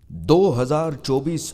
2024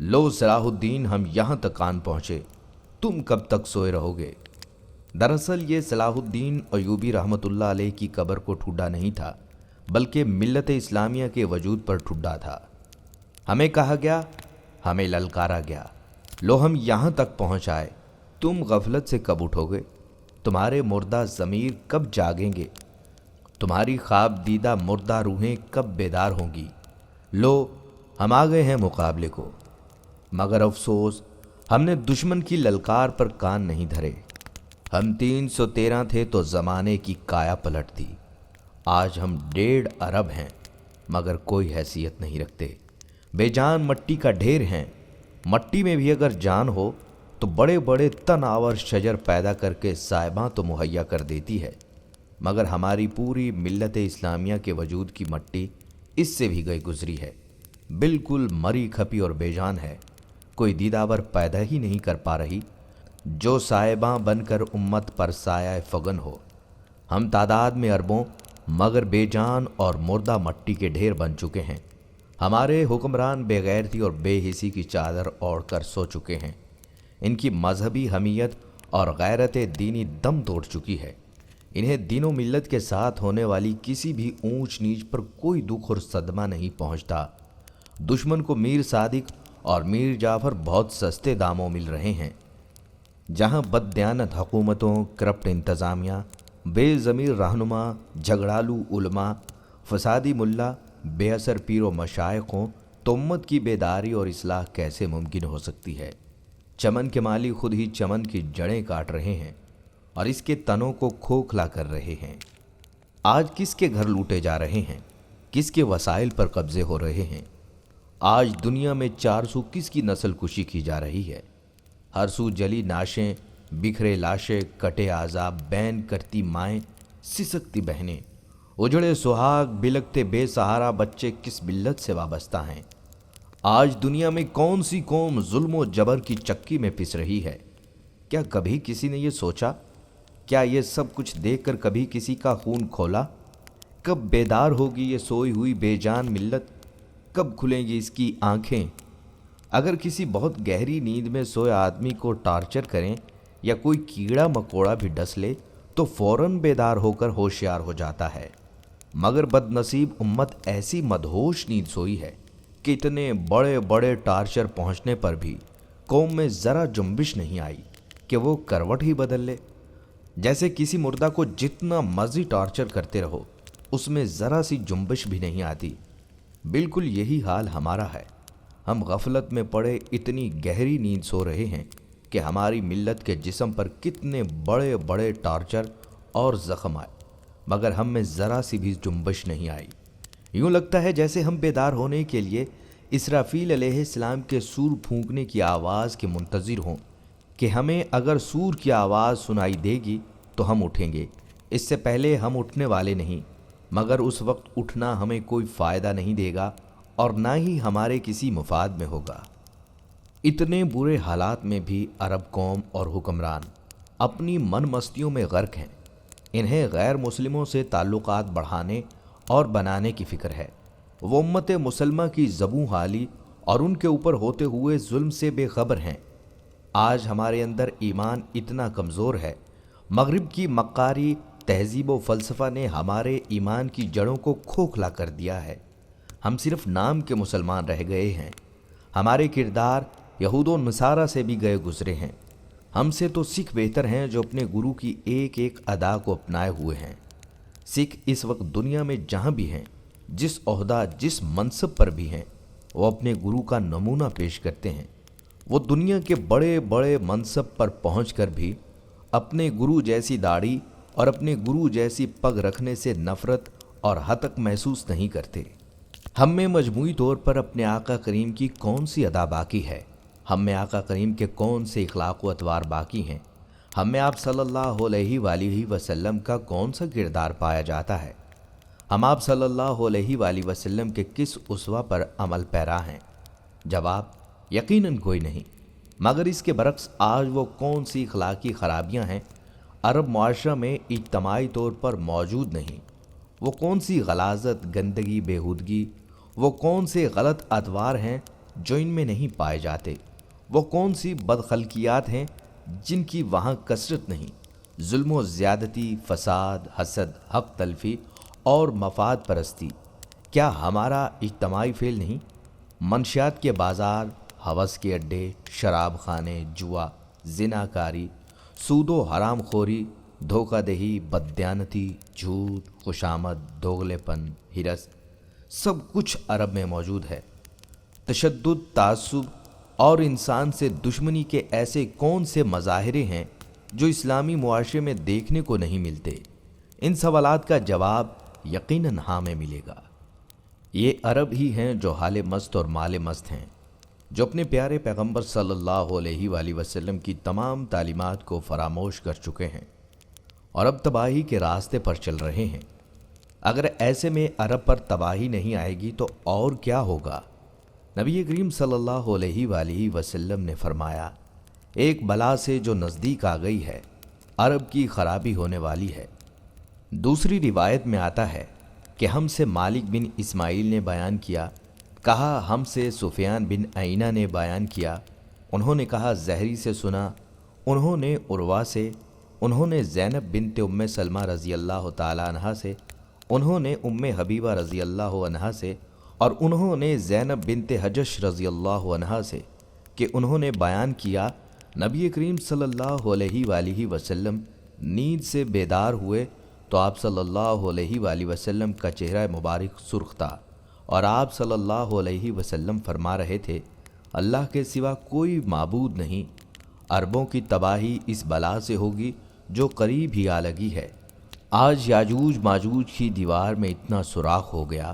لو صلاح الدین، ہم یہاں تک آن پہنچے، تم کب تک سوئے رہو گے؟ دراصل یہ صلاح الدین ایوبی رحمۃ اللہ علیہ کی قبر کو ٹھڈا نہیں تھا، بلکہ ملت اسلامیہ کے وجود پر ٹھڈا تھا۔ ہمیں کہا گیا، ہمیں للکارا گیا، لو ہم یہاں تک پہنچ آئے، تم غفلت سے کب اٹھو گے؟ تمہارے مردہ ضمیر کب جاگیں گے؟ تمہاری خواب دیدہ مردہ روحیں کب بیدار ہوں گی؟ لو ہم آ گئے ہیں مقابلے کو، مگر افسوس ہم نے دشمن کی للکار پر کان نہیں دھرے۔ ہم 313 تھے تو زمانے کی کایا پلٹ تھی، آج ہم 1.5 ارب ہیں مگر کوئی حیثیت نہیں رکھتے، بے جان مٹی کا ڈھیر ہیں۔ مٹی میں بھی اگر جان ہو تو بڑے بڑے تن آور شجر پیدا کر کے صاحباں تو مہیا کر دیتی ہے، مگر ہماری پوری ملت اسلامیہ کے وجود کی مٹی اس سے بھی گئی گزری ہے، بالکل مری کھپی اور بے جان ہے، کوئی دیداور پیدا ہی نہیں کر پا رہی جو صاحباں بن کر امت پر سایہ فگن ہو۔ ہم تعداد میں اربوں مگر بے جان اور مردہ مٹی کے ڈھیر بن چکے ہیں۔ ہمارے حکمران بے غیرتی اور بے حسی کی چادر اوڑھ کر سو چکے ہیں، ان کی مذہبی حمیت اور غیرت دینی دم توڑ چکی ہے، انہیں دین و ملت کے ساتھ ہونے والی کسی بھی اونچ نیچ پر کوئی دکھ اور صدمہ نہیں پہنچتا۔ دشمن کو میر صادق اور میر جعفر بہت سستے داموں مل رہے ہیں، جہاں بددیانت حکومتوں، کرپٹ انتظامیہ، بے ضمیر رہنما، جھگڑالو علماء، فسادی ملا، بے اثر پیر و مشائخ ہوں تو امت کی بیداری اور اصلاح کیسے ممکن ہو سکتی ہے؟ چمن کے مالی خود ہی چمن کی جڑیں کاٹ رہے ہیں اور اس کے تنوں کو کھوکھلا کر رہے ہیں۔ آج کس کے گھر لوٹے جا رہے ہیں؟ کس کے وسائل پر قبضے ہو رہے ہیں؟ آج دنیا میں 400 کس کی نسل کشی کی جا رہی ہے؟ ہر سو جلی ناشیں، بکھرے لاشیں، کٹے عذاب، بین کرتی مائیں، سسکتی بہنیں، اجڑے سہاگ، بلکتے بے سہارا بچے کس ملت سے وابستہ ہیں؟ آج دنیا میں کون سی قوم ظلم و جبر کی چکی میں پس رہی ہے؟ کیا کبھی کسی نے یہ سوچا؟ کیا یہ سب کچھ دیکھ کر کبھی کسی کا خون کھولا؟ کب بیدار ہوگی یہ سوئی ہوئی بے جان ملت؟ کب کھلیں گی اس کی آنکھیں؟ اگر کسی بہت گہری نیند میں سوئے آدمی کو ٹارچر کریں یا کوئی کیڑا مکوڑا بھی ڈس لے تو فوراً بیدار ہو کر ہوشیار ہو جاتا ہے، مگر بد نصیب امت ایسی مدہوش نیند سوئی ہے کہ اتنے بڑے بڑے ٹارچر پہنچنے پر بھی قوم میں ذرا جنبش نہیں آئی کہ وہ کروٹ ہی بدل لے۔ جیسے کسی مردہ کو جتنا مرضی ٹارچر کرتے رہو اس میں ذرا سی جنبش بھی نہیں آتی، بالکل یہی حال ہمارا ہے۔ ہم غفلت میں پڑے اتنی گہری نیند سو رہے ہیں کہ ہماری ملت کے جسم پر کتنے بڑے بڑے ٹارچر اور زخم آئے مگر ہم میں ذرا سی بھی جنبش نہیں آئی۔ یوں لگتا ہے جیسے ہم بیدار ہونے کے لیے اسرافیل علیہ السلام کے سور پھونکنے کی آواز کے منتظر ہوں کہ ہمیں اگر سور کی آواز سنائی دے گی تو ہم اٹھیں گے، اس سے پہلے ہم اٹھنے والے نہیں، مگر اس وقت اٹھنا ہمیں کوئی فائدہ نہیں دے گا اور نہ ہی ہمارے کسی مفاد میں ہوگا۔ اتنے برے حالات میں بھی عرب قوم اور حکمران اپنی من مستیوں میں غرق ہیں، انہیں غیر مسلموں سے تعلقات بڑھانے اور بنانے کی فکر ہے۔ وہ امت مسلمہ کی زبوں حالی اور ان کے اوپر ہوتے ہوئے ظلم سے بے خبر ہیں۔ آج ہمارے اندر ایمان اتنا کمزور ہے، مغرب کی مکاری تہذیب و فلسفہ نے ہمارے ایمان کی جڑوں کو کھوکھلا کر دیا ہے، ہم صرف نام کے مسلمان رہ گئے ہیں، ہمارے کردار یہود و نصارہ سے بھی گئے گزرے ہیں۔ ہم سے تو سکھ بہتر ہیں جو اپنے گرو کی ایک ایک ادا کو اپنائے ہوئے ہیں۔ سکھ اس وقت دنیا میں جہاں بھی ہیں، جس عہدہ جس منصب پر بھی ہیں، وہ اپنے گرو کا نمونہ پیش کرتے ہیں۔ وہ دنیا کے بڑے بڑے منصب پر پہنچ کر بھی اپنے گرو جیسی داڑھی اور اپنے گرو جیسی پگ رکھنے سے نفرت اور ہتک محسوس نہیں کرتے۔ ہم میں مجموعی طور پر اپنے آقا کریم کی کون سی ادا باقی ہے؟ ہم میں آقا کریم کے کون سے اخلاق و اطوار باقی ہیں؟ ہم میں آپ صلی اللہ علیہ وآلہ وسلم کا کون سا کردار پایا جاتا ہے؟ ہم آپ صلی اللہ علیہ وآلہ وسلم کے کس اسوہ پر عمل پیرا ہیں؟ جواب یقیناً کوئی نہیں، مگر اس کے برعکس آج وہ کون سی اخلاقی خرابیاں ہیں عرب معاشرہ میں اجتماعی طور پر موجود نہیں؟ وہ کون سی غلاظت، گندگی، بےہودگی، وہ کون سے غلط اطوار ہیں جو ان میں نہیں پائے جاتے؟ وہ کون سی بدخلقیات ہیں جن کی وہاں کثرت نہیں؟ ظلم و زیادتی، فساد، حسد، حق تلفی اور مفاد پرستی کیا ہمارا اجتماعی فعل نہیں؟ منشیات کے بازار، ہوس کے اڈے، شراب خانے، جوا، زناکاری، سود و حرام خوری، دھوکہ دہی، بددیانتی، جھوٹ، خوشامد، دوغلے پن، ہرس، سب کچھ عرب میں موجود ہے۔ تشدد، تعصب اور انسان سے دشمنی کے ایسے کون سے مظاہرے ہیں جو اسلامی معاشرے میں دیکھنے کو نہیں ملتے؟ ان سوالات کا جواب یقیناً ہاں میں ملے گا۔ یہ عرب ہی ہیں جو حال مست اور مال مست ہیں، جو اپنے پیارے پیغمبر صلی اللہ علیہ وآلہ وسلم کی تمام تعلیمات کو فراموش کر چکے ہیں اور اب تباہی کے راستے پر چل رہے ہیں۔ اگر ایسے میں عرب پر تباہی نہیں آئے گی تو اور کیا ہوگا؟ نبی کریم صلی اللہ علیہ وآلہ وسلم نے فرمایا، ایک بلا سے جو نزدیک آ گئی ہے، عرب کی خرابی ہونے والی ہے۔ دوسری روایت میں آتا ہے کہ ہم سے مالک بن اسماعیل نے بیان کیا، کہا ہم سے سفیان بن عینہ نے بیان کیا، انہوں نے کہا زہری سے سنا، انہوں نے عروہ سے، انہوں نے زینب بنت ام سلمہ رضی اللہ تعالی عنہا سے، انہوں نے ام حبیبہ رضی اللہ عنہا سے، اور انہوں نے زینب بنت حجش رضی اللہ عنہا سے کہ انہوں نے بیان کیا، نبی کریم صلی اللہ علیہ وآلہ وسلم نیند سے بیدار ہوئے تو آپ صلی اللہ علیہ وآلہ وسلم کا چہرہ مبارک سرخ تھا اور آپ صلی اللہ علیہ وسلم فرما رہے تھے، اللہ کے سوا کوئی معبود نہیں۔ عربوں کی تباہی اس بلا سے ہوگی جو قریب ہی آ لگی ہے۔ آج یاجوج ماجوج کی دیوار میں اتنا سوراخ ہو گیا،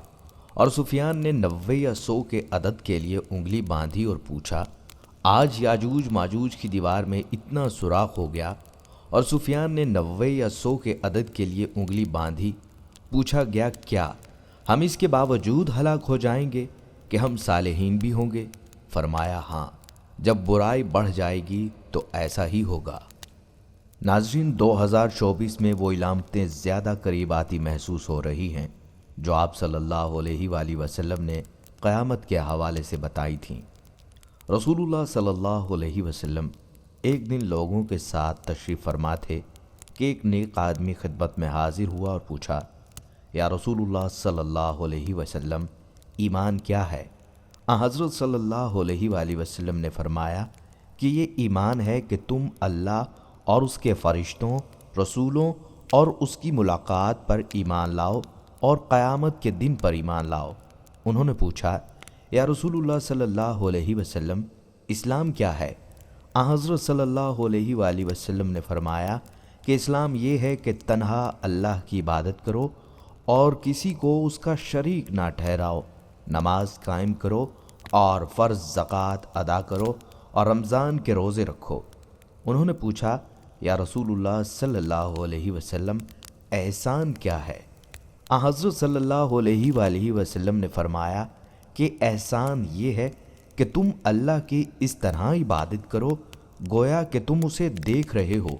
اور سفیان نے 90 یا 100 کے عدد کے لیے انگلی باندھی اور پوچھا، آج یاجوج ماجوج کی دیوار میں اتنا سوراخ ہو گیا، اور سفیان نے 90 یا 100 کے عدد کے لیے انگلی باندھی۔ پوچھا گیا، کیا ہم اس کے باوجود ہلاک ہو جائیں گے کہ ہم صالحین بھی ہوں گے؟ فرمایا، ہاں، جب برائی بڑھ جائے گی تو ایسا ہی ہوگا۔ ناظرین، 2024 میں وہ علامتیں زیادہ قریب آتی محسوس ہو رہی ہیں جو آپ صلی اللہ علیہ وآلہ وسلم نے قیامت کے حوالے سے بتائی تھیں۔ رسول اللہ صلی اللہ علیہ وسلم ایک دن لوگوں کے ساتھ تشریف فرما تھے کہ ایک نیک آدمی خدمت میں حاضر ہوا اور پوچھا، یا رسول اللہ صلی اللہ علیہ وسلم، ایمان کیا ہے؟ حضرت صلی اللہ علیہ وآلہ وسلم نے فرمایا کہ یہ ایمان ہے کہ تم اللہ اور اس کے فرشتوں، رسولوں اور اس کی ملاقات پر ایمان لاؤ اور قیامت کے دن پر ایمان لاؤ۔ انہوں نے پوچھا، یا رسول اللہ صلی اللہ علیہ وسلم، اسلام کیا ہے؟ حضرت صلی اللہ علیہ وآلہ وسلم نے فرمایا کہ اسلام یہ ہے کہ تنہا اللہ کی عبادت کرو اور کسی کو اس کا شریک نہ ٹھہراؤ، نماز قائم کرو اور فرض زکوٰۃ ادا کرو اور رمضان کے روزے رکھو۔ انہوں نے پوچھا، یا رسول اللہ صلی اللہ علیہ وسلم، احسان کیا ہے؟ حضرت صلی اللہ علیہ وآلہ وسلم نے فرمایا کہ احسان یہ ہے کہ تم اللہ کی اس طرح عبادت کرو گویا کہ تم اسے دیکھ رہے ہو،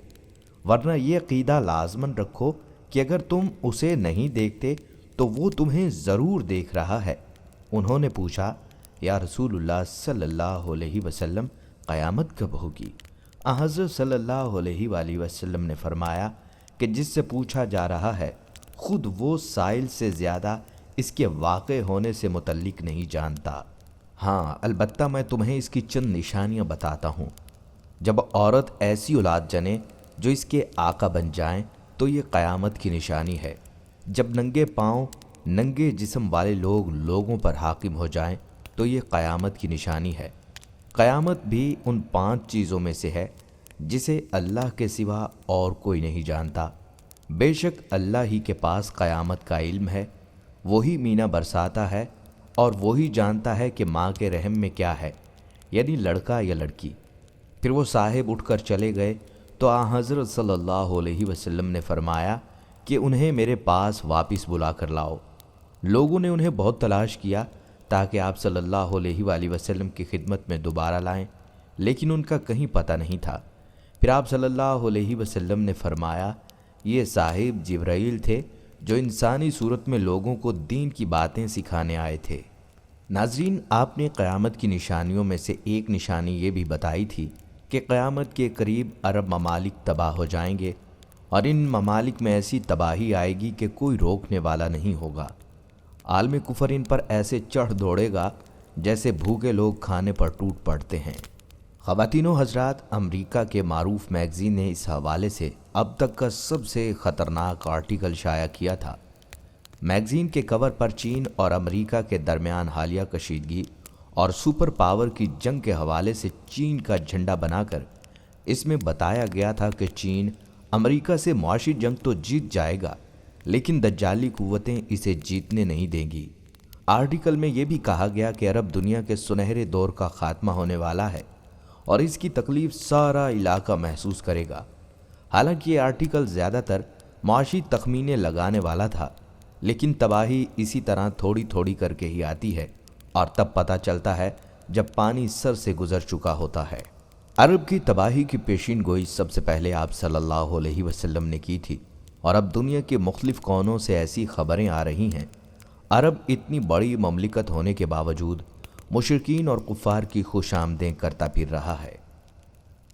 ورنہ یہ عقیدہ لازماً رکھو کہ اگر تم اسے نہیں دیکھتے تو وہ تمہیں ضرور دیکھ رہا ہے۔ انہوں نے پوچھا، یا رسول اللہ صلی اللہ علیہ وسلم، قیامت کب ہوگی؟ حضرت صلی اللہ علیہ وآلہ وسلم نے فرمایا کہ جس سے پوچھا جا رہا ہے خود وہ سائل سے زیادہ اس کے واقع ہونے سے متعلق نہیں جانتا۔ ہاں، البتہ میں تمہیں اس کی چند نشانیاں بتاتا ہوں۔ جب عورت ایسی اولاد جنے جو اس کے آقا بن جائیں تو یہ قیامت کی نشانی ہے۔ جب ننگے پاؤں، ننگے جسم والے لوگ لوگوں پر حاکم ہو جائیں تو یہ قیامت کی نشانی ہے۔ قیامت بھی ان 5 چیزوں میں سے ہے جسے اللہ کے سوا اور کوئی نہیں جانتا۔ بے شک اللہ ہی کے پاس قیامت کا علم ہے، وہی مینا برساتا ہے اور وہی جانتا ہے کہ ماں کے رحم میں کیا ہے، یعنی لڑکا یا لڑکی۔ پھر وہ صاحب اٹھ کر چلے گئے تو حضرت صلی اللہ علیہ وسلم نے فرمایا کہ انہیں میرے پاس واپس بلا کر لاؤ۔ لوگوں نے انہیں بہت تلاش کیا تاکہ آپ صلی اللہ علیہ وآلہ وسلم کی خدمت میں دوبارہ لائیں، لیکن ان کا کہیں پتہ نہیں تھا۔ پھر آپ صلی اللہ علیہ وسلم نے فرمایا، یہ صاحب جبرائیل تھے جو انسانی صورت میں لوگوں کو دین کی باتیں سکھانے آئے تھے۔ ناظرین، آپ نے قیامت کی نشانیوں میں سے ایک نشانی یہ بھی بتائی تھی کہ قیامت کے قریب عرب ممالک تباہ ہو جائیں گے اور ان ممالک میں ایسی تباہی آئے گی کہ کوئی روکنے والا نہیں ہوگا۔ عالم کفر ان پر ایسے چڑھ دوڑے گا جیسے بھوکے لوگ کھانے پر ٹوٹ پڑتے ہیں۔ خواتین و حضرات، امریکہ کے معروف میگزین نے اس حوالے سے اب تک کا سب سے خطرناک آرٹیکل شائع کیا تھا۔ میگزین کے کور پر چین اور امریکہ کے درمیان حالیہ کشیدگی اور سپر پاور کی جنگ کے حوالے سے چین کا جھنڈا بنا کر اس میں بتایا گیا تھا کہ چین امریکہ سے معاشی جنگ تو جیت جائے گا، لیکن دجالی قوتیں اسے جیتنے نہیں دیں گی۔ آرٹیکل میں یہ بھی کہا گیا کہ عرب دنیا کے سنہرے دور کا خاتمہ ہونے والا ہے اور اس کی تکلیف سارا علاقہ محسوس کرے گا۔ حالانکہ یہ آرٹیکل زیادہ تر معاشی تخمینے لگانے والا تھا، لیکن تباہی اسی طرح تھوڑی تھوڑی کر کے ہی آتی ہے اور تب پتہ چلتا ہے جب پانی سر سے گزر چکا ہوتا ہے۔ عرب کی تباہی کی پیشین گوئی سب سے پہلے آپ صلی اللہ علیہ وسلم نے کی تھی، اور اب دنیا کے مختلف کونوں سے ایسی خبریں آ رہی ہیں۔ عرب اتنی بڑی مملکت ہونے کے باوجود مشرکین اور کفار کی خوش آمدیں کرتا پھر رہا ہے۔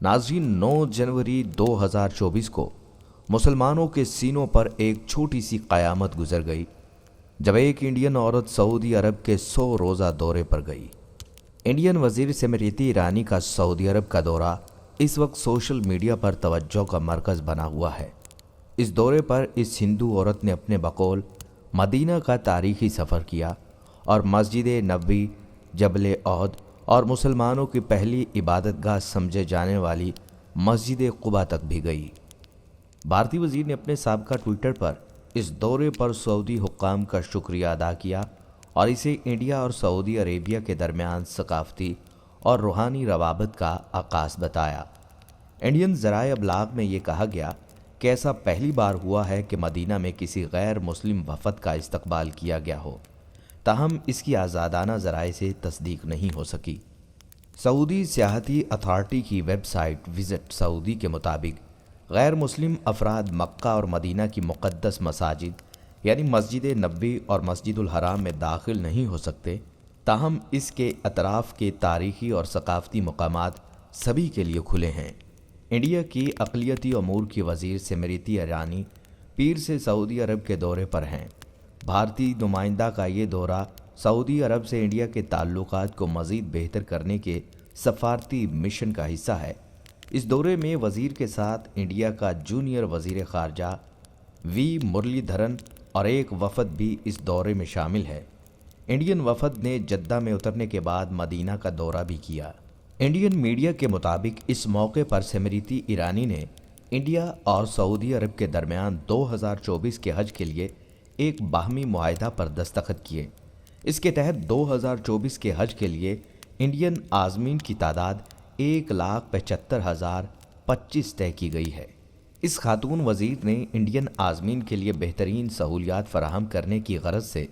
ناظرین، 9 جنوری 2024 کو مسلمانوں کے سینوں پر ایک چھوٹی سی قیامت گزر گئی جب ایک انڈین عورت سعودی عرب کے 100 روزہ دورے پر گئی۔ انڈین وزیر اسمرتی ایرانی کا سعودی عرب کا دورہ اس وقت سوشل میڈیا پر توجہ کا مرکز بنا ہوا ہے۔ اس دورے پر اس ہندو عورت نے اپنے بقول مدینہ کا تاریخی سفر کیا اور مسجد نبوی، جبل احد اور مسلمانوں کی پہلی عبادت گاہ سمجھے جانے والی مسجد قباء تک بھی گئی۔ بھارتی وزیر نے اپنے سابقہ ٹویٹر پر اس دورے پر سعودی حکام کا شکریہ ادا کیا اور اسے انڈیا اور سعودی عربیہ کے درمیان ثقافتی اور روحانی روابط کا آغاز بتایا۔ انڈین ذرائع ابلاغ میں یہ کہا گیا کہ ایسا پہلی بار ہوا ہے کہ مدینہ میں کسی غیر مسلم وفد کا استقبال کیا گیا ہو، تاہم اس کی آزادانہ ذرائع سے تصدیق نہیں ہو سکی۔ سعودی سیاحتی اتھارٹی کی ویب سائٹ وزٹ سعودی کے مطابق غیر مسلم افراد مکہ اور مدینہ کی مقدس مساجد یعنی مسجد نبوی اور مسجد الحرام میں داخل نہیں ہو سکتے، تاہم اس کے اطراف کے تاریخی اور ثقافتی مقامات سبھی کے لیے کھلے ہیں۔ انڈیا کی اقلیتی امور کی وزیر اسمرتی ایرانی پیر سے سعودی عرب کے دورے پر ہیں۔ بھارتی نمائندہ کا یہ دورہ سعودی عرب سے انڈیا کے تعلقات کو مزید بہتر کرنے کے سفارتی مشن کا حصہ ہے۔ اس دورے میں وزیر کے ساتھ انڈیا کا جونیئر وزیر خارجہ وی مرلی دھرن اور ایک وفد بھی اس دورے میں شامل ہے۔ انڈین وفد نے جدہ میں اترنے کے بعد مدینہ کا دورہ بھی کیا۔ انڈین میڈیا کے مطابق اس موقع پر اسمرتی ایرانی نے انڈیا اور سعودی عرب کے درمیان 2024 کے حج کے لیے ایک باہمی معاہدہ پر دستخط کیے۔ اس کے تحت 2024 کے حج کے لیے انڈین عازمین کی تعداد 1,75,025 طے کی گئی ہے۔ اس خاتون وزیر نے انڈین عازمین کے لیے بہترین سہولیات فراہم کرنے کی غرض سے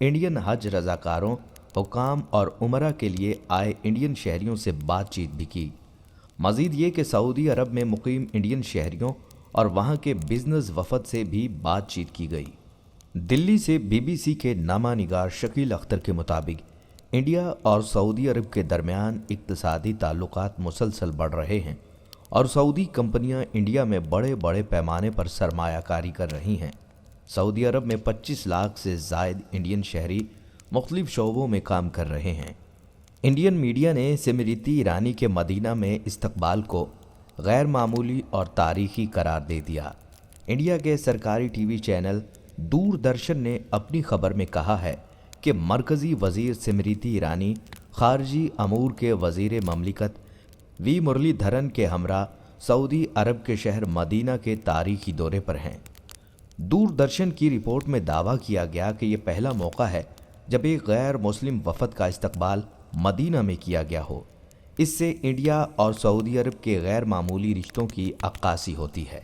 انڈین حج رضاکاروں، حکام اور عمرہ کے لیے آئے انڈین شہریوں سے بات چیت بھی کی۔ مزید یہ کہ سعودی عرب میں مقیم انڈین شہریوں اور وہاں کے بزنس وفد سے بھی بات چیت کی گئی۔ دلی سے BBC کے نامہ نگار شکیل اختر کے مطابق انڈیا اور سعودی عرب کے درمیان اقتصادی تعلقات مسلسل بڑھ رہے ہیں اور سعودی کمپنیاں انڈیا میں بڑے بڑے پیمانے پر سرمایہ کاری کر رہی ہیں۔ سعودی عرب میں 25 لاکھ سے زائد انڈین شہری مختلف شعبوں میں کام کر رہے ہیں۔ انڈین میڈیا نے اسمرتی ایرانی کے مدینہ میں استقبال کو غیر معمولی اور تاریخی قرار دے دیا۔ انڈیا کے سرکاری ٹی وی چینل دوردرشن نے اپنی خبر میں کہا ہے کہ مرکزی وزیر اسمرتی ایرانی خارجی امور کے وزیر مملکت وی مرلی دھرن کے ہمراہ سعودی عرب کے شہر مدینہ کے تاریخی دورے پر ہیں۔ دوردرشن کی رپورٹ میں دعویٰ کیا گیا کہ یہ پہلا موقع ہے جب ایک غیر مسلم وفد کا استقبال مدینہ میں کیا گیا ہو۔ اس سے انڈیا اور سعودی عرب کے غیر معمولی رشتوں کی عکاسی ہوتی ہے۔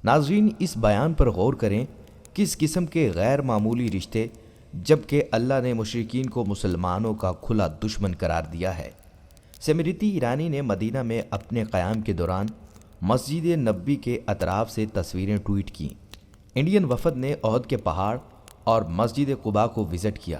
ناظرین، اس بیان پر غور کریں، کس قسم کے غیر معمولی رشتے، جبکہ اللہ نے مشرکین کو مسلمانوں کا کھلا دشمن قرار دیا ہے۔ اسمرتی ایرانی نے مدینہ میں اپنے قیام کے دوران مسجد نبوی کے اطراف سے تصویریں ٹویٹ کیں۔ انڈین وفد نے احد کے پہاڑ اور مسجد قباء کو وزٹ کیا۔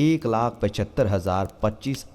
1,75,025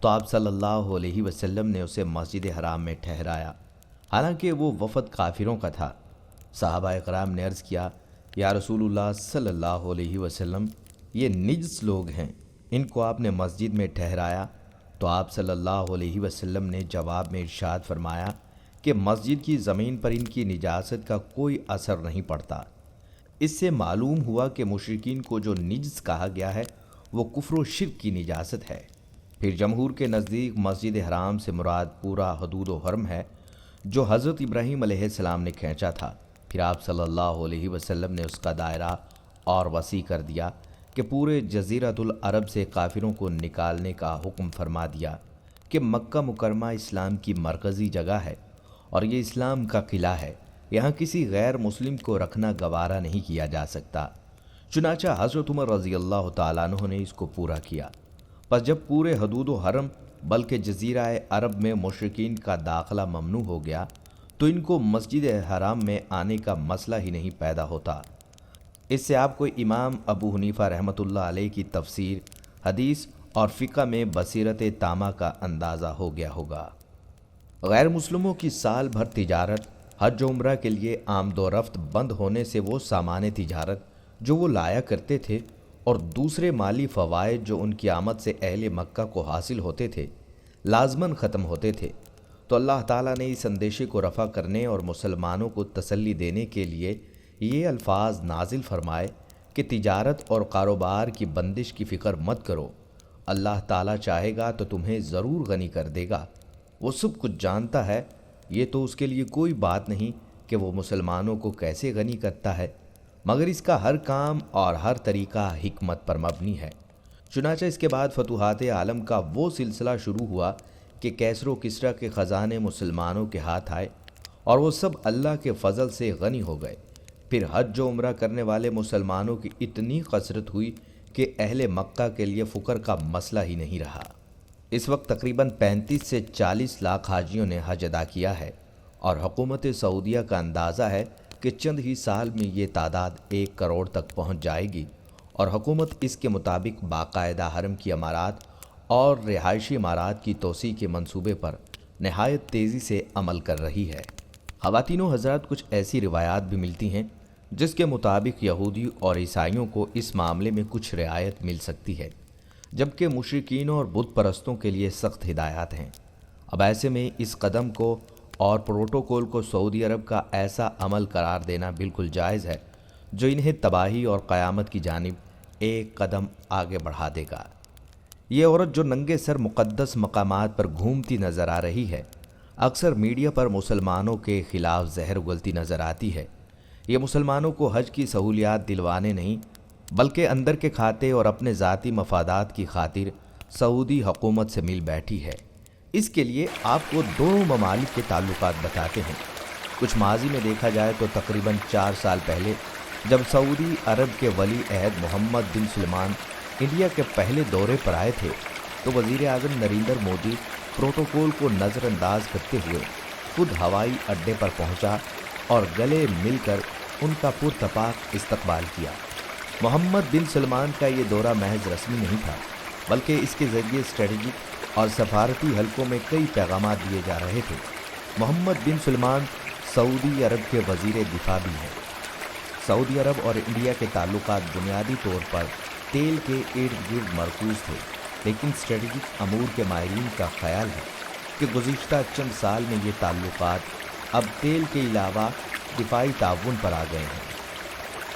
تو آپ صلی اللہ علیہ وسلم نے اسے مسجد حرام میں ٹھہرایا، حالانکہ وہ وفد کافروں کا تھا۔ صحابہ اکرام نے عرض کیا، یا رسول اللہ صلی اللہ علیہ وسلم، یہ نجس لوگ ہیں، ان کو آپ نے مسجد میں ٹھہرایا؟ تو آپ صلی اللہ علیہ وسلم نے جواب میں ارشاد فرمایا کہ مسجد کی زمین پر ان کی نجاست کا کوئی اثر نہیں پڑتا۔ اس سے معلوم ہوا کہ مشرکین کو جو نجس کہا گیا ہے وہ کفر و شرک کی نجاست ہے۔ پھر جمہور کے نزدیک مسجد حرام سے مراد پورا حدود و حرم ہے جو حضرت ابراہیم علیہ السلام نے کھینچا تھا۔ پھر آپ صلی اللہ علیہ وسلم نے اس کا دائرہ اور وسیع کر دیا کہ پورے جزیرۃ العرب سے کافروں کو نکالنے کا حکم فرما دیا کہ مکہ مکرمہ اسلام کی مرکزی جگہ ہے اور یہ اسلام کا قلعہ ہے، یہاں کسی غیر مسلم کو رکھنا گوارا نہیں کیا جا سکتا۔ چنانچہ حضرت عمر رضی اللہ تعالیٰ عنہ نے اس کو پورا کیا۔ پس جب پورے حدود و حرم بلکہ جزیرہ عرب میں مشرکین کا داخلہ ممنوع ہو گیا تو ان کو مسجد حرام میں آنے کا مسئلہ ہی نہیں پیدا ہوتا۔ اس سے آپ کو امام ابو حنیفہ رحمۃ اللہ علیہ کی تفسیر، حدیث اور فقہ میں بصیرت تامہ کا اندازہ ہو گیا ہوگا۔ غیر مسلموں کی سال بھر تجارت، حج و عمرہ کے لیے آمد و رفت بند ہونے سے وہ سامان تجارت جو وہ لایا کرتے تھے اور دوسرے مالی فوائد جو ان کی آمد سے اہل مکہ کو حاصل ہوتے تھے لازماً ختم ہوتے تھے۔ تو اللہ تعالیٰ نے اس اندیشے کو رفع کرنے اور مسلمانوں کو تسلی دینے کے لیے یہ الفاظ نازل فرمائے کہ تجارت اور کاروبار کی بندش کی فکر مت کرو، اللہ تعالیٰ چاہے گا تو تمہیں ضرور غنی کر دے گا، وہ سب کچھ جانتا ہے۔ یہ تو اس کے لیے کوئی بات نہیں کہ وہ مسلمانوں کو کیسے غنی کرتا ہے، مگر اس کا ہر کام اور ہر طریقہ حکمت پر مبنی ہے۔ چنانچہ اس کے بعد فتوحات عالم کا وہ سلسلہ شروع ہوا کہ کیسر و کسریٰ کے خزانے مسلمانوں کے ہاتھ آئے اور وہ سب اللہ کے فضل سے غنی ہو گئے۔ پھر حج و عمرہ کرنے والے مسلمانوں کی اتنی کثرت ہوئی کہ اہل مکہ کے لیے فقر کا مسئلہ ہی نہیں رہا۔ اس وقت تقریباً 35 سے 40 لاکھ حاجیوں نے حج ادا کیا ہے اور حکومت سعودیہ کا اندازہ ہے کہ چند ہی سال میں یہ تعداد 1 کروڑ تک پہنچ جائے گی، اور حکومت اس کے مطابق باقاعدہ حرم کی عمارات اور رہائشی عمارات کی توسیع کے منصوبے پر نہایت تیزی سے عمل کر رہی ہے۔ خواتین و حضرات، کچھ ایسی روایات بھی ملتی ہیں جس کے مطابق یہودی اور عیسائیوں کو اس معاملے میں کچھ رعایت مل سکتی ہے، جبکہ مشرکین اور بت پرستوں کے لیے سخت ہدایات ہیں۔ اب ایسے میں اس قدم کو اور پروٹوکول کو سعودی عرب کا ایسا عمل قرار دینا بالکل جائز ہے جو انہیں تباہی اور قیامت کی جانب ایک قدم آگے بڑھا دے گا۔ یہ عورت جو ننگے سر مقدس مقامات پر گھومتی نظر آ رہی ہے، اکثر میڈیا پر مسلمانوں کے خلاف زہر اگلتی نظر آتی ہے۔ یہ مسلمانوں کو حج کی سہولیات دلوانے نہیں بلکہ اندر کے کھاتے اور اپنے ذاتی مفادات کی خاطر سعودی حکومت سے مل بیٹھی ہے۔ اس کے لیے آپ کو دونوں ممالک کے تعلقات بتاتے ہیں۔ کچھ ماضی میں دیکھا جائے تو تقریباً 4 سال پہلے جب سعودی عرب کے ولی عہد محمد بن سلمان انڈیا کے پہلے دورے پر آئے تھے تو وزیر اعظم نریندر مودی پروٹوکول کو نظر انداز کرتے ہوئے خود ہوائی اڈے پر پہنچا اور گلے مل کر ان کا پرتپاک استقبال کیا۔ محمد بن سلمان کا یہ دورہ محض رسمی نہیں تھا بلکہ اس کے ذریعے اسٹریٹجک اور سفارتی حلقوں میں کئی پیغامات دیے جا رہے تھے۔ محمد بن سلمان سعودی عرب کے وزیر دفاع بھی ہیں۔ سعودی عرب اور انڈیا کے تعلقات بنیادی طور پر تیل کے ارد گرد مرکوز تھے، لیکن اسٹریٹجک امور کے ماہرین کا خیال ہے کہ گزشتہ چند سال میں یہ تعلقات اب تیل کے علاوہ دفاعی تعاون پر آ گئے ہیں۔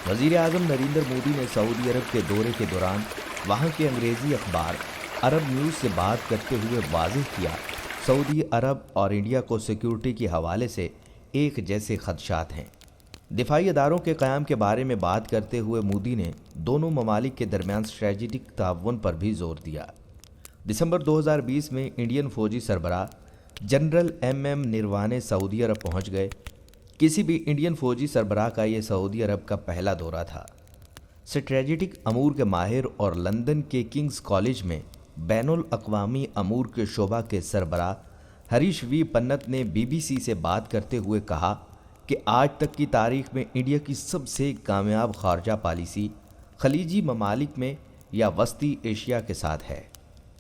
وزیر اعظم نریندر مودی نے سعودی عرب کے دورے کے دوران وہاں کے انگریزی اخبار عرب نیوز سے بات کرتے ہوئے واضح کیا، سعودی عرب اور انڈیا کو سیکیورٹی کے حوالے سے ایک جیسے خدشات ہیں۔ دفاعی اداروں کے قیام کے بارے میں بات کرتے ہوئے مودی نے دونوں ممالک کے درمیان اسٹریٹجک تعاون پر بھی زور دیا۔ دسمبر 2020 میں انڈین فوجی سربراہ جنرل ایم نروانے سعودی عرب پہنچ گئے۔ کسی بھی انڈین فوجی سربراہ کا یہ سعودی عرب کا پہلا دورہ تھا۔ اسٹریٹجک امور کے ماہر اور لندن کے کنگز کالج میں بین الاقوامی امور کے شعبہ کے سربراہ ہریش وی پنت نے بی بی سی سے بات کرتے ہوئے کہا کہ آج تک کی تاریخ میں انڈیا کی سب سے کامیاب خارجہ پالیسی خلیجی ممالک میں یا وسطی ایشیا کے ساتھ ہے۔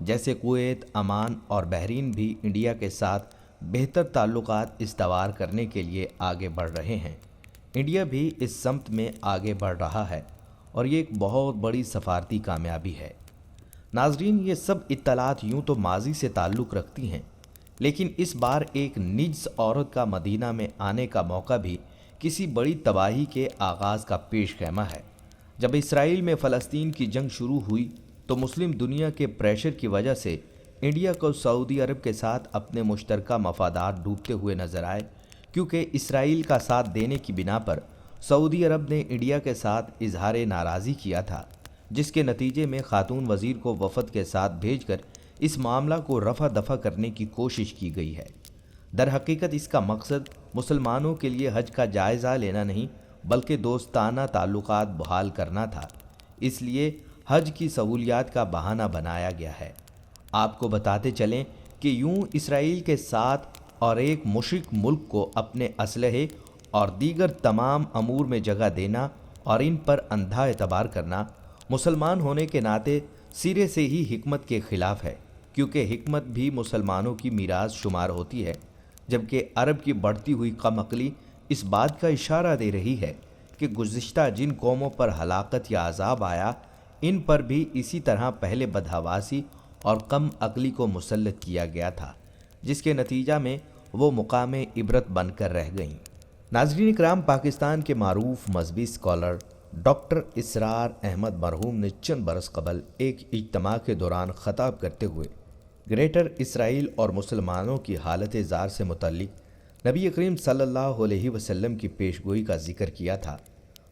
جیسے کویت، عمان اور بحرین بھی انڈیا کے ساتھ بہتر تعلقات استوار کرنے کے لیے آگے بڑھ رہے ہیں۔ انڈیا بھی اس سمت میں آگے بڑھ رہا ہے اور یہ ایک بہت بڑی سفارتی کامیابی ہے۔ ناظرین، یہ سب اطلاعات یوں تو ماضی سے تعلق رکھتی ہیں، لیکن اس بار ایک نجس عورت کا مدینہ میں آنے کا موقع بھی کسی بڑی تباہی کے آغاز کا پیش خیمہ ہے۔ جب اسرائیل میں فلسطین کی جنگ شروع ہوئی تو مسلم دنیا کے پریشر کی وجہ سے انڈیا کو سعودی عرب کے ساتھ اپنے مشترکہ مفادات ڈوبتے ہوئے نظر آئے، کیونکہ اسرائیل کا ساتھ دینے کی بنا پر سعودی عرب نے انڈیا کے ساتھ اظہار ناراضی کیا تھا، جس کے نتیجے میں خاتون وزیر کو وفد کے ساتھ بھیج کر اس معاملہ کو رفع دفع کرنے کی کوشش کی گئی ہے۔ در حقیقت اس کا مقصد مسلمانوں کے لیے حج کا جائزہ لینا نہیں بلکہ دوستانہ تعلقات بحال کرنا تھا، اس لیے حج کی سہولیات کا بہانہ بنایا گیا ہے۔ آپ کو بتاتے چلیں کہ یوں اسرائیل کے ساتھ اور ایک مشرک ملک کو اپنے اسلحے اور دیگر تمام امور میں جگہ دینا اور ان پر اندھا اعتبار کرنا مسلمان ہونے کے ناطے سرے سے ہی حکمت کے خلاف ہے، کیونکہ حکمت بھی مسلمانوں کی میراث شمار ہوتی ہے، جبکہ عرب کی بڑھتی ہوئی کم عقلی اس بات کا اشارہ دے رہی ہے کہ گزشتہ جن قوموں پر ہلاکت یا عذاب آیا ان پر بھی اسی طرح پہلے بدحواسی اور کم عقلی کو مسلط کیا گیا تھا، جس کے نتیجہ میں وہ مقام عبرت بن کر رہ گئیں۔ ناظرین اکرام، پاکستان کے معروف مذہبی اسکالر ڈاکٹر اسرار احمد مرحوم نے چند برس قبل ایک اجتماع کے دوران خطاب کرتے ہوئے گریٹر اسرائیل اور مسلمانوں کی حالت زار سے متعلق نبی کریم صلی اللہ علیہ وسلم کی پیشگوئی کا ذکر کیا تھا۔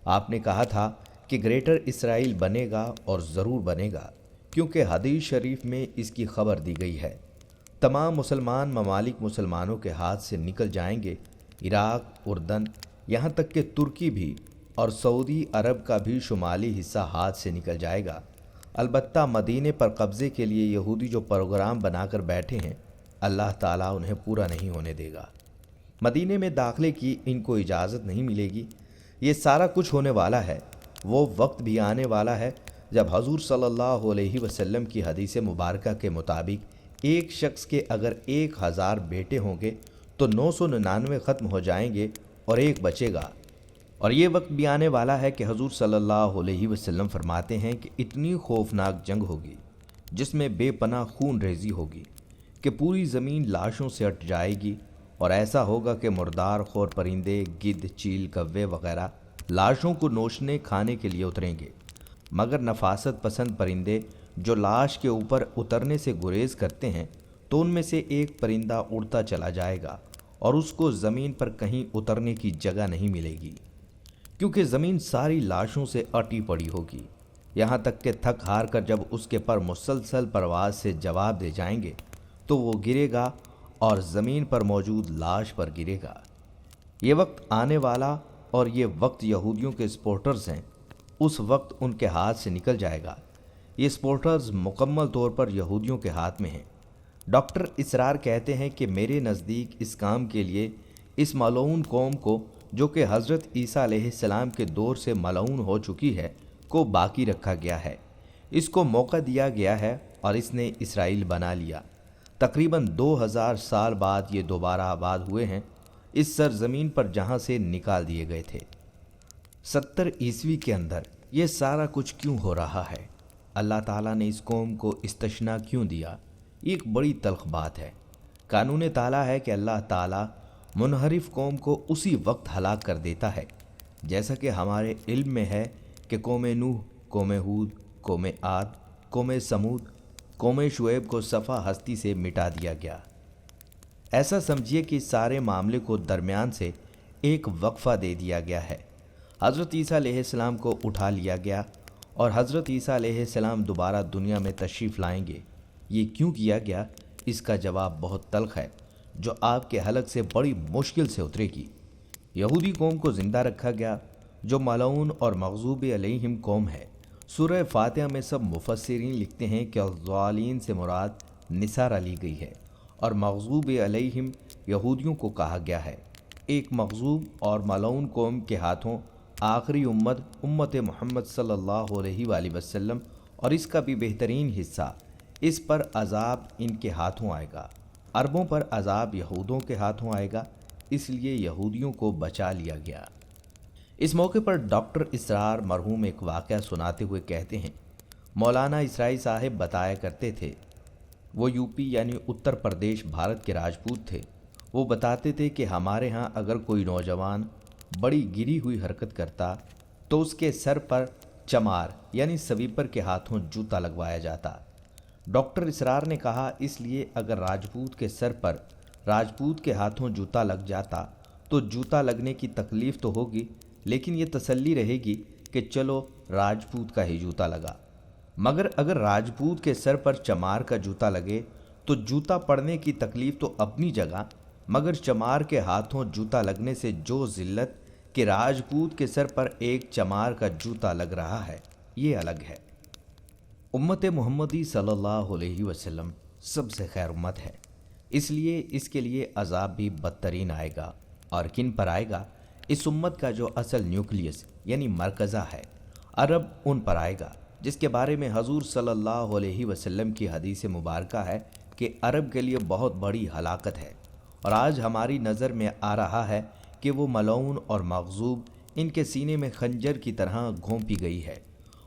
آپ نے کہا تھا کہ گریٹر اسرائیل بنے گا اور ضرور بنے گا، کیونکہ حدیث شریف میں اس کی خبر دی گئی ہے۔ تمام مسلمان ممالک مسلمانوں کے ہاتھ سے نکل جائیں گے، عراق، اردن، یہاں تک کہ ترکی بھی اور سعودی عرب کا بھی شمالی حصہ ہاتھ سے نکل جائے گا۔ البتہ مدینے پر قبضے کے لیے یہودی جو پروگرام بنا کر بیٹھے ہیں، اللہ تعالیٰ انہیں پورا نہیں ہونے دے گا۔ مدینے میں داخلے کی ان کو اجازت نہیں ملے گی۔ یہ سارا کچھ ہونے والا ہے۔ وہ وقت بھی آنے والا ہے جب حضور صلی اللہ علیہ وسلم کی حدیث مبارکہ کے مطابق ایک شخص کے اگر 1000 بیٹے ہوں گے تو 999 ختم ہو جائیں گے اور ایک بچے گا۔ اور یہ وقت بھی آنے والا ہے کہ حضور صلی اللہ علیہ وسلم فرماتے ہیں کہ اتنی خوفناک جنگ ہوگی جس میں بے پناہ خون ریزی ہوگی کہ پوری زمین لاشوں سے اٹ جائے گی، اور ایسا ہوگا کہ مردار خور پرندے، گدھ، چیل، کوے وغیرہ لاشوں کو نوچنے کھانے کے لیے اتریں گے، مگر نفاست پسند پرندے جو لاش کے اوپر اترنے سے گریز کرتے ہیں تو ان میں سے ایک پرندہ اڑتا چلا جائے گا اور اس کو زمین پر کہیں اترنے کی جگہ نہیں ملے گی، کیونکہ زمین ساری لاشوں سے اٹی پڑی ہوگی، یہاں تک کہ تھک ہار کر جب اس کے پر مسلسل پرواز سے جواب دے جائیں گے تو وہ گرے گا اور زمین پر موجود لاش پر گرے گا۔ یہ وقت آنے والا اور یہ وقت یہودیوں کے سپورٹرز ہیں، اس وقت ان کے ہاتھ سے نکل جائے گا۔ یہ سپورٹرز مکمل طور پر یہودیوں کے ہاتھ میں ہیں۔ ڈاکٹر اسرار کہتے ہیں کہ میرے نزدیک اس کام کے لیے اس ملعون قوم کو، جو کہ حضرت عیسیٰ علیہ السلام کے دور سے ملعون ہو چکی ہے، کو باقی رکھا گیا ہے، اس کو موقع دیا گیا ہے اور اس نے اسرائیل بنا لیا۔ تقریباً 2000 سال بعد یہ دوبارہ آباد ہوئے ہیں اس سرزمین پر جہاں سے نکال دیے گئے تھے۔ 70 عیسوی کے اندر یہ سارا کچھ کیوں ہو رہا ہے؟ اللہ تعالیٰ نے اس قوم کو استثناء کیوں دیا؟ یہ ایک بڑی تلخ بات ہے۔ قانون تعالیٰ ہے کہ اللہ تعالیٰ منحرف قوم کو اسی وقت ہلاک کر دیتا ہے، جیسا کہ ہمارے علم میں ہے کہ قوم نوح، قوم ہود، قوم عاد، قوم سمود، قوم شعیب کو صفحہ ہستی سے مٹا دیا گیا۔ ایسا سمجھیے کہ اس سارے معاملے کو درمیان سے ایک وقفہ دے دیا گیا ہے۔ حضرت عیسیٰ علیہ السلام کو اٹھا لیا گیا اور حضرت عیسیٰ علیہ السلام دوبارہ دنیا میں تشریف لائیں گے۔ یہ کیوں کیا گیا؟ اس کا جواب بہت تلخ ہے، جو آپ کے حلق سے بڑی مشکل سے اترے گی۔ یہودی قوم کو زندہ رکھا گیا، جو ملعون اور مغضوب علیہم قوم ہے۔ سورہ فاتحہ میں سب مفسرین لکھتے ہیں کہ الضالین سے مراد نصارہ لی گئی ہے اور مغضوب علیہم یہودیوں کو کہا گیا ہے۔ ایک مغضوب اور ملعون قوم کے ہاتھوں آخری امت محمد صلی اللہ علیہ وآلہ وسلم اور اس کا بھی بہترین حصہ اس پر عذاب ان کے ہاتھوں آئے گا۔ عربوں پر عذاب یہودوں کے ہاتھوں آئے گا، اس لیے یہودیوں کو بچا لیا گیا۔ اس موقع پر ڈاکٹر اسرار مرحوم ایک واقعہ سناتے ہوئے کہتے ہیں، مولانا اسرائی صاحب بتایا کرتے تھے، وہ یو پی یعنی اتر پردیش بھارت کے راجپوت تھے۔ وہ بتاتے تھے کہ ہمارے ہاں اگر کوئی نوجوان بڑی گری ہوئی حرکت کرتا تو اس کے سر پر چمار یعنی سویپر کے ہاتھوں جوتا لگوایا جاتا۔ ڈاکٹر اسرار نے کہا، اس لیے اگر راجپوت کے سر پر راجپوت کے ہاتھوں جوتا لگ جاتا تو جوتا لگنے کی تکلیف تو ہوگی، لیکن یہ تسلی رہے گی کہ چلو راجپوت کا ہی جوتا لگا۔ مگر اگر راجپوت کے سر پر چمار کا جوتا لگے تو جوتا پڑنے کی تکلیف تو اپنی جگہ، مگر چمار کے ہاتھوں جوتا لگنے سے جو ذلت کہ راجپوت کے سر پر ایک چمار کا جوتا لگ رہا ہے، یہ الگ ہے۔ امت محمدی صلی اللہ علیہ وسلم سب سے خیر امت ہے، اس لیے اس کے لیے عذاب بھی بدترین آئے گا۔ اور کن پر آئے گا؟ اس امت کا جو اصل نیوکلیس یعنی مرکزہ ہے، عرب، ان پر آئے گا، جس کے بارے میں حضور صلی اللہ علیہ وسلم کی حدیث مبارکہ ہے کہ عرب کے لیے بہت بڑی ہلاکت ہے، اور آج ہماری نظر میں آ رہا ہے کہ وہ ملعون اور مغضوب ان کے سینے میں خنجر کی طرح گھونپی گئی ہے،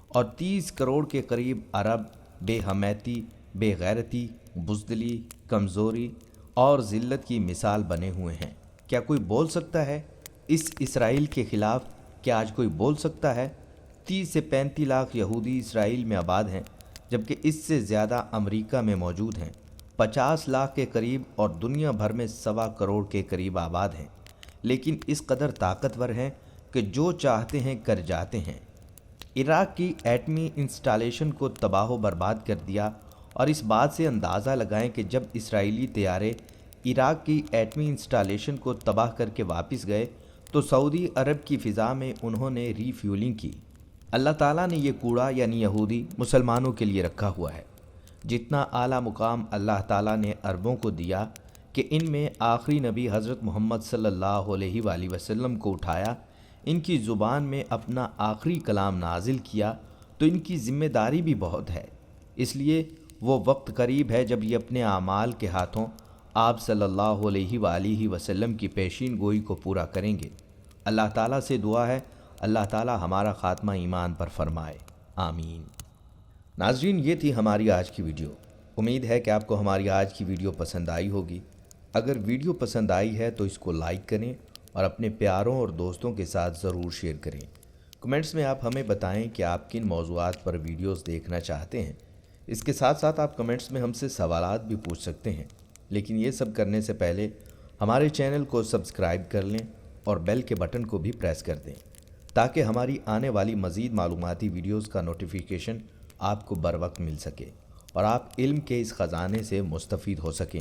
اور 30 کروڑ کے قریب عرب بے حمیتی، بے غیرتی، بزدلی، کمزوری اور ذلت کی مثال بنے ہوئے ہیں۔ کیا کوئی بول سکتا ہے اس اسرائیل کے خلاف؟ کیا آج کوئی بول سکتا ہے؟ 30 سے 35 لاکھ یہودی اسرائیل میں آباد ہیں، جبکہ اس سے زیادہ امریکہ میں موجود ہیں، 50 لاکھ کے قریب، اور دنیا بھر میں 1.25 کروڑ کے قریب آباد ہیں، لیکن اس قدر طاقتور ہیں کہ جو چاہتے ہیں کر جاتے ہیں۔ عراق کی ایٹمی انسٹالیشن کو تباہ و برباد کر دیا، اور اس بات سے اندازہ لگائیں کہ جب اسرائیلی طیارے عراق کی ایٹمی انسٹالیشن کو تباہ کر کے واپس گئے تو سعودی عرب کی فضا میں انہوں نے ری فیولنگ کی۔ اللہ تعالیٰ نے یہ کوڑا یعنی یہودی مسلمانوں کے لیے رکھا ہوا ہے۔ جتنا اعلیٰ مقام اللہ تعالیٰ نے عربوں کو دیا کہ ان میں آخری نبی حضرت محمد صلی اللہ علیہ وآلہ وسلم کو اٹھایا، ان کی زبان میں اپنا آخری کلام نازل کیا، تو ان کی ذمہ داری بھی بہت ہے۔ اس لیے وہ وقت قریب ہے جب یہ اپنے اعمال کے ہاتھوں آپ صلی اللہ علیہ وآلہ وسلم کی پیشین گوئی کو پورا کریں گے۔ اللہ تعالیٰ سے دعا ہے اللہ تعالیٰ ہمارا خاتمہ ایمان پر فرمائے، آمین۔ ناظرین، یہ تھی ہماری آج کی ویڈیو۔ امید ہے کہ آپ کو ہماری آج کی ویڈیو پسند آئی ہوگی۔ اگر ویڈیو پسند آئی ہے تو اس کو لائک کریں اور اپنے پیاروں اور دوستوں کے ساتھ ضرور شیئر کریں۔ کمنٹس میں آپ ہمیں بتائیں کہ آپ کن موضوعات پر ویڈیوز دیکھنا چاہتے ہیں۔ اس کے ساتھ ساتھ آپ کمنٹس میں ہم سے سوالات بھی پوچھ سکتے ہیں، لیکن یہ سب کرنے سے پہلے ہمارے چینل کو سبسکرائب کر لیں اور بیل کے بٹن کو بھی پریس کر دیں، تاکہ ہماری آنے والی مزید معلوماتی ویڈیوز کا نوٹیفیکیشن آپ کو بر وقت مل سکے اور آپ علم کے اس خزانے سے مستفید ہو سکیں۔